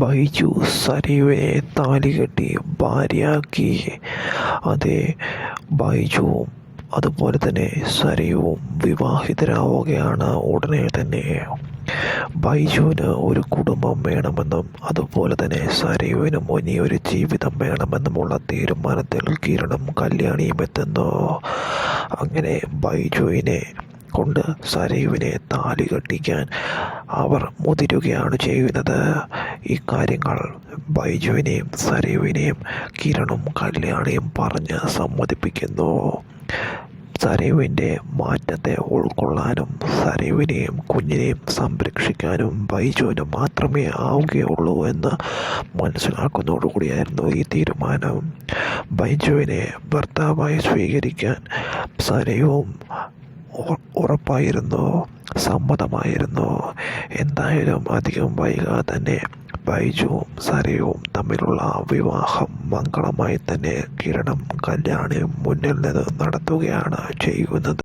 ബൈജു സരയുവിനെ താലികെട്ടി ഭാര്യയാക്കി. അതെ, ബൈജുവും അതുപോലെ തന്നെ സരയുവും വിവാഹിതരാവുകയാണ്. ഉടനെ തന്നെ ബൈജുവിന് ഒരു കുടുംബം വേണമെന്നും അതുപോലെ തന്നെ സരയുവിനും ഇനിയൊരു ജീവിതം വേണമെന്നുമുള്ള തീരുമാനത്തിൽ കിരണും കല്യാണിയും എത്തുന്നു. അങ്ങനെ ബൈജുവിനെ കൊണ്ട് സരയുവിനെ താലി കെട്ടിക്കാൻ അവർ മുതിരുകയാണ് ചെയ്യുന്നത്. ഈ കാര്യങ്ങൾ ബൈജുവിനെയും സരയുവിനെയും കിരണും കല്യാണിയും പറഞ്ഞ് സമ്മതിപ്പിക്കുന്നു. സരയുവിൻ്റെ മാറ്റത്തെ ഉൾക്കൊള്ളാനും സരയുവിനെയും കുഞ്ഞിനെയും സംരക്ഷിക്കാനും ബൈജുവിന് മാത്രമേ ആവുകയുള്ളൂ എന്ന് മനസ്സിലാക്കുന്നതോടുകൂടിയായിരുന്നു ഈ തീരുമാനം. ബൈജുവിനെ ഭർത്താവായി സ്വീകരിക്കാൻ സരയുവും ഉറപ്പായിരുന്നു, സമ്മതമായിരുന്നു. എന്തായാലും അധികം വൈകാതെ തന്നെ ബൈജുവും സരയുവും തമ്മിലുള്ള വിവാഹം മംഗളമായി തന്നെ കിരണും കല്യാണിയും മുന്നിൽ നിന്ന് നടത്തുകയാണ് ചെയ്യുന്നത്.